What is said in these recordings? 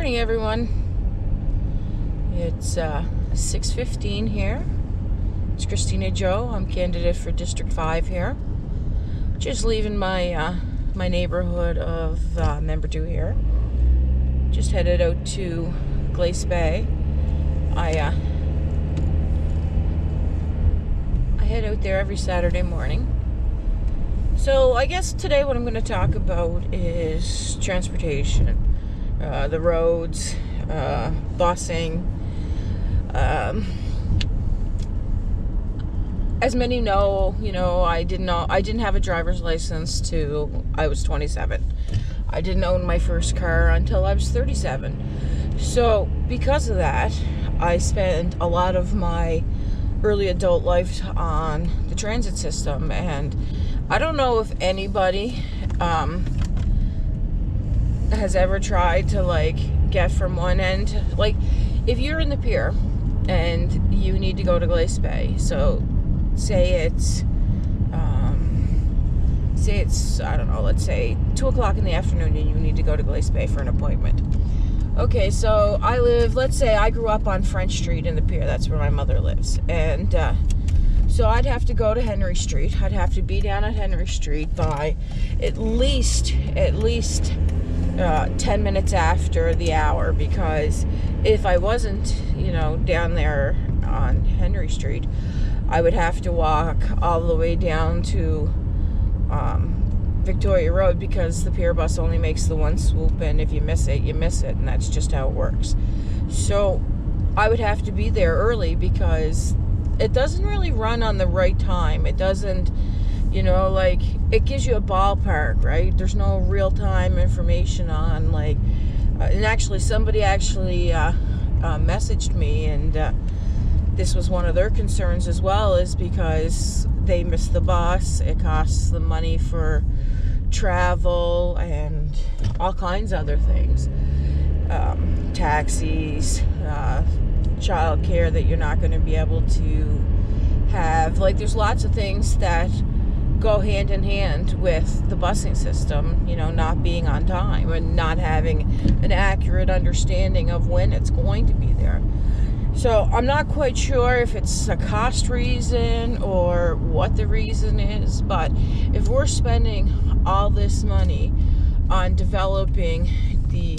morning, everyone. It's 6:15 here. It's Christina Joe. I'm candidate for District 5 here. Just leaving my my neighborhood of Member 2 here. Just headed out to Glace Bay. I head out there every Saturday morning. So I guess today what I'm going to talk about is transportation, the roads, busing. As many know, I didn't have a driver's license till I was 27. I didn't own my first car until I was 37. So because of that, I spent a lot of my early adult life on the transit system, and I don't know if anybody has ever tried to get from one end. If you're in the pier and you need to go to Glace Bay, so say it's I don't know, let's say 2 o'clock in the afternoon and you need to go to Glace Bay for an appointment. Okay, so let's say I grew up on French Street in the pier. That's where my mother lives. And so I'd have to go to Henry Street. I'd have to be down at Henry Street by at least 10 minutes after the hour, because if I wasn't, down there on Henry Street, I would have to walk all the way down to Victoria Road, because the pier bus only makes the one swoop, and if you miss it, you miss it, and that's just how it works. So I would have to be there early, because it doesn't really run on the right time. It doesn't, it gives you a ballpark, right? There's no real-time information on, and actually somebody messaged me, and this was one of their concerns as well, is because they missed the bus. It costs them money for travel and all kinds of other things. Taxis, child care that you're not going to be able to have. There's lots of things that go hand in hand with the busing system, not being on time and not having an accurate understanding of when it's going to be there. So I'm not quite sure if it's a cost reason or what the reason is, but if we're spending all this money on developing the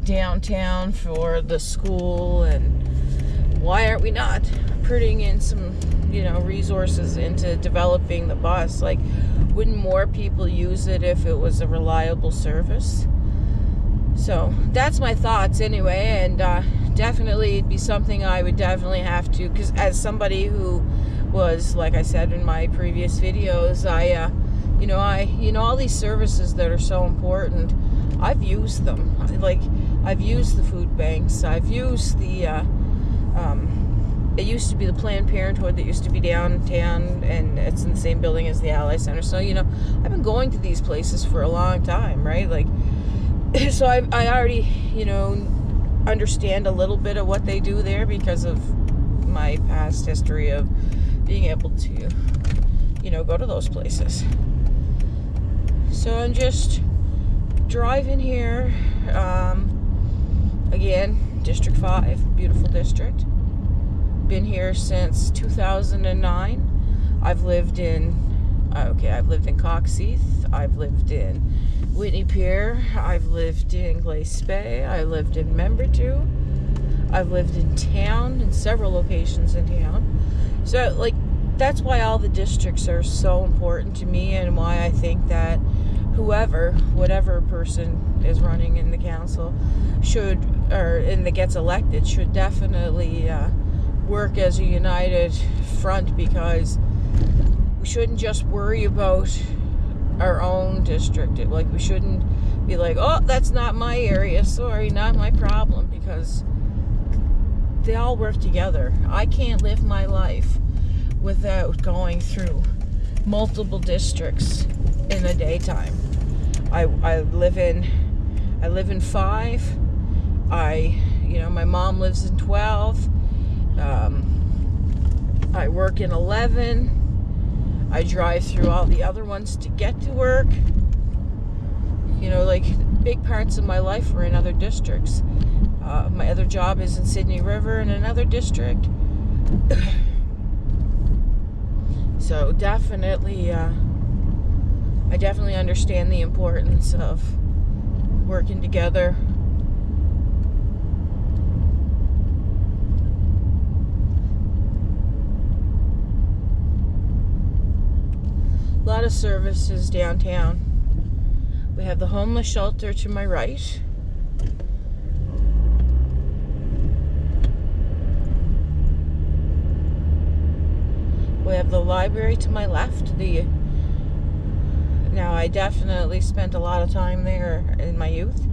downtown for the school, and why aren't we not putting in some, resources into developing the bus? Wouldn't more people use it if it was a reliable service? So that's my thoughts anyway, and definitely it'd be something I would definitely have to, because as somebody who was, like I said in my previous videos, all these services that are so important, I've used them. I've used the food banks. I've used the it used to be the Planned Parenthood that used to be downtown, and it's in the same building as the Ally Center. So I've been going to these places for a long time, right? So I already understand a little bit of what they do there because of my past history of being able to go to those places. So I'm just driving here, again, District 5, beautiful district. Been here since 2009. I've lived in Coxheath, I've lived in Whitney Pier, I've lived in Glace Bay, I lived in Member 2, I've lived in town, in several locations in town. So that's why all the districts are so important to me, and why I think that whatever person is running in the council that gets elected should definitely work as a united front, because we shouldn't just worry about our own district. We shouldn't be oh, that's not my area, sorry, not my problem, because they all work together. I can't live my life without going through multiple districts in the daytime. I live in 5. My mom lives in 12. I work in 11. I drive through all the other ones to get to work. big parts of my life were in other districts. My other job is in Sydney River in another district. So definitely, I definitely understand the importance of working together. A lot of services downtown. We have the homeless shelter to my right. We have the library to my left. Now, I definitely spent a lot of time there in my youth.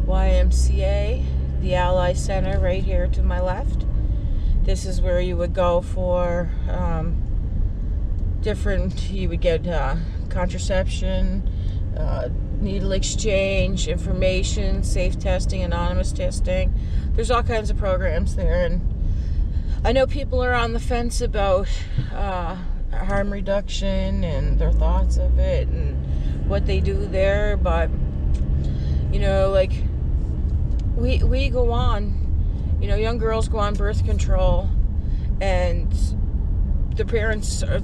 YMCA, the Ally Center right here to my left. This is where you would go for you would get contraception, needle exchange, information, safe testing, anonymous testing. There's all kinds of programs there, and I know people are on the fence about harm reduction and their thoughts of it and what they do there, but you know, like we go on, you know, young girls go on birth control, and the parents or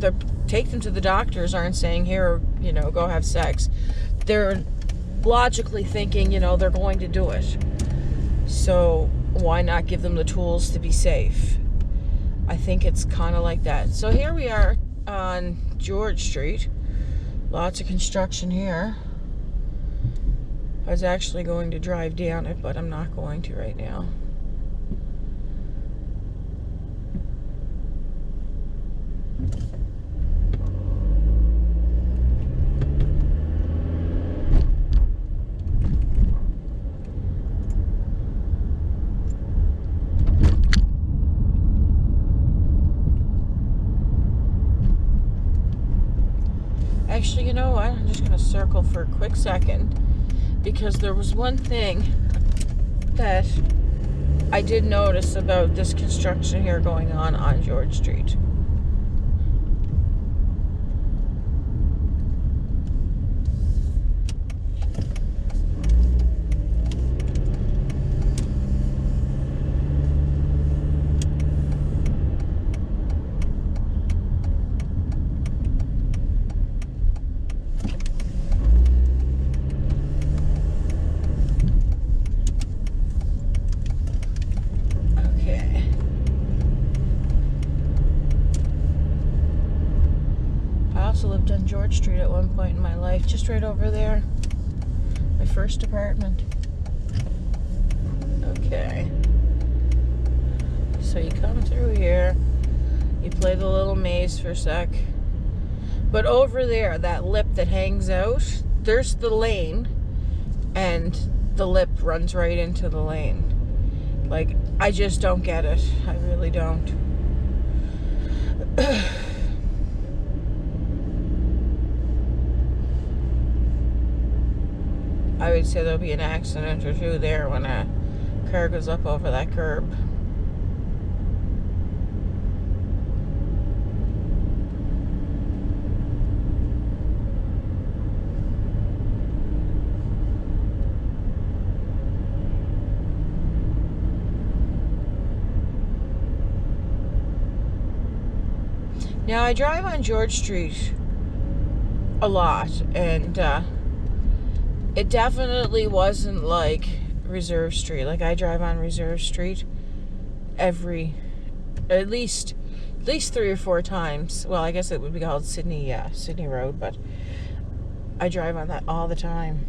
take them to the doctors aren't saying, here, you know, go have sex. They're logically thinking, you know, they're going to do it. So why not give them the tools to be safe? I think it's kind of like that. So here we are on George Street. Lots of construction here. I was actually going to drive down it, but I'm not going to right now. Actually, you know what? I'm just going to circle for a quick second, because there was one thing that I did notice about this construction here going on George Street. Lived on George Street at one point in my life, just right over there. My first apartment. Okay. So you come through here, you play the little maze for a sec. But over there, that lip that hangs out, there's the lane, and the lip runs right into the lane. Like, I just don't get it. I really don't. I would say there'll be an accident or two there when a car goes up over that curb. Now, I drive on George Street a lot, and it definitely wasn't like Reserve Street. Like, I drive on Reserve Street at least 3 or 4 times. Well, I guess it would be called Sydney Road, but I drive on that all the time.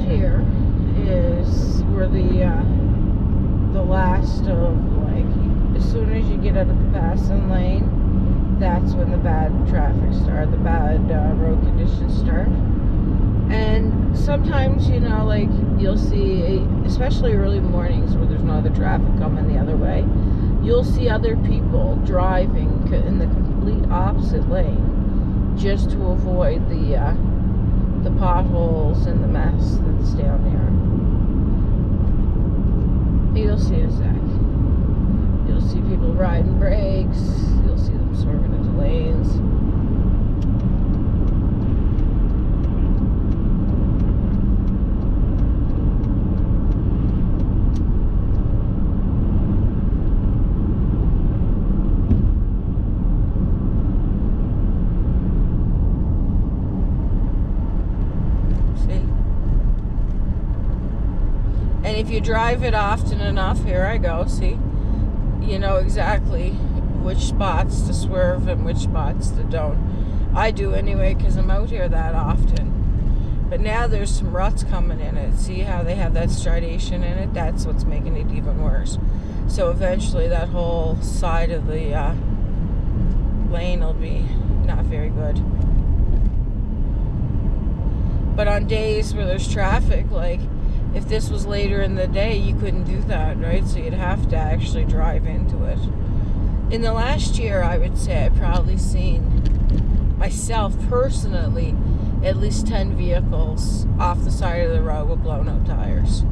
here is where the last of, like, as soon as you get out of the passing lane, that's when the bad traffic start, the bad road conditions start. And sometimes, you know, like, you'll see, especially early mornings where there's no other traffic coming the other way, you'll see other people driving in the complete opposite lane just to avoid the potholes and the mess that's down there. You'll see in a sec. You'll see people riding brakes. You'll see them swerving into lanes. And if you drive it often enough, here I go, see, you know exactly which spots to swerve and which spots to don't. I do anyway, because I'm out here that often. But now there's some ruts coming in it. See how they have that stridation in it? That's what's making it even worse. So eventually that whole side of the lane will be not very good. But on days where there's traffic, like, if this was later in the day, you couldn't do that, right? So you'd have to actually drive into it. In the last year, I would say I've probably seen, myself personally, at least 10 vehicles off the side of the road with blown out tires.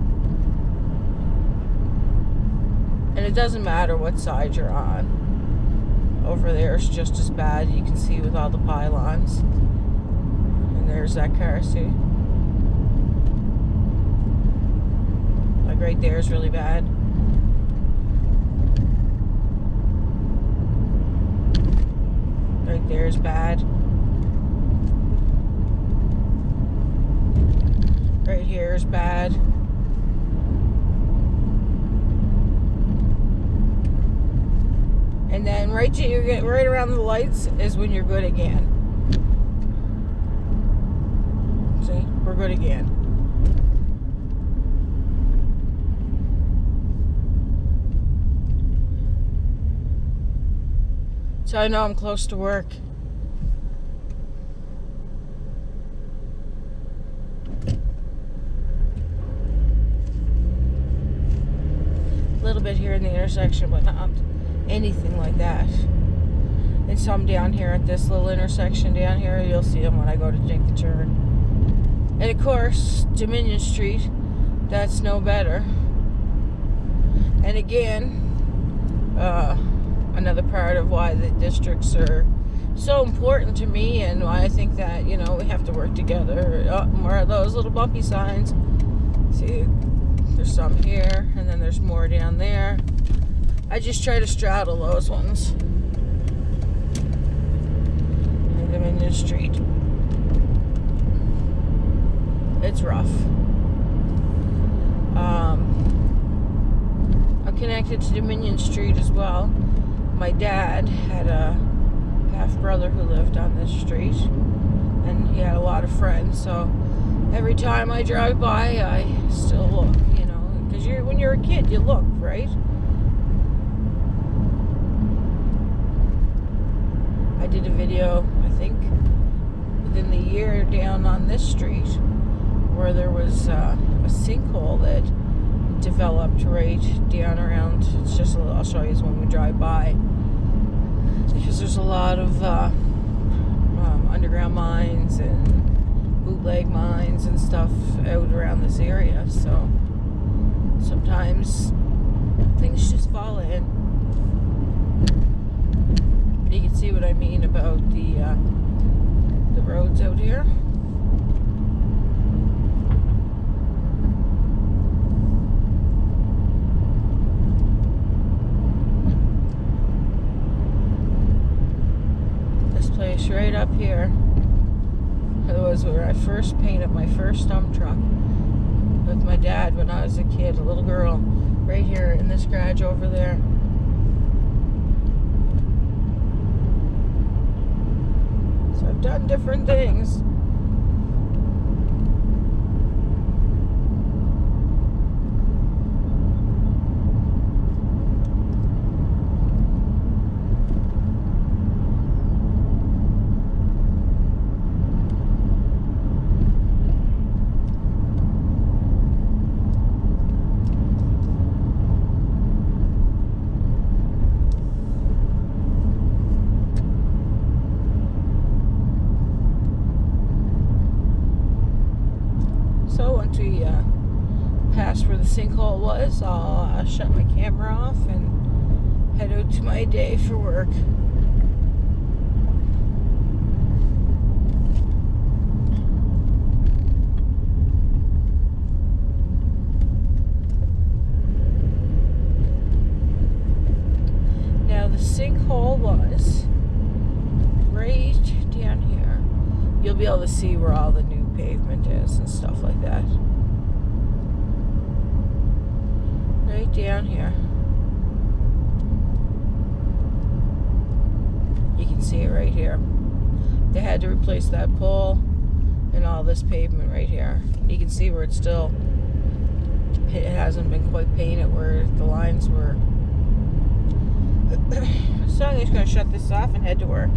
And it doesn't matter what side you're on. Over there is just as bad. You can see with all the pylons. And there's that car, see? Like right there is really bad. Right there is bad. Right here is bad. And then right till you get right around the lights is when you're good again. See, we're good again. So I know I'm close to work. A little bit here in the intersection, but not anything like that. And some down here at this little intersection down here, you'll see them when I go to take the turn. And of course, Dominion Street, that's no better. And again, another part of why the districts are so important to me and why I think that, you know, we have to work together. More of those little bumpy signs. See, there's some here, and then there's more down there. I just try to straddle those ones. And Dominion Street. It's rough. I'm connected to Dominion Street as well. My dad had a half-brother who lived on this street, and he had a lot of friends, so every time I drive by, I still look, you know, because when you're a kid, you look, right? I did a video, I think, within the year down on this street where there was a sinkhole that developed right down around, it's just a little, I'll show you this when we drive by, because there's a lot of underground mines and bootleg mines and stuff out around this area, so sometimes things just fall in. You can see what I mean about the roads out here. This place right up here, it was where I first painted my first dump truck with my dad when I was a kid, a little girl, right here in this garage over there. So I've done different things. once we pass where the sinkhole was, I'll shut my camera off and head out to my day for work. Now the sinkhole was right down here. You'll be able to see where all the new pavement is and stuff like that. Right down here. You can see it right here. They had to replace that pole and all this pavement right here. You can see where it's still, it hasn't been quite painted where the lines were. So I'm just going to shut this off and head to work.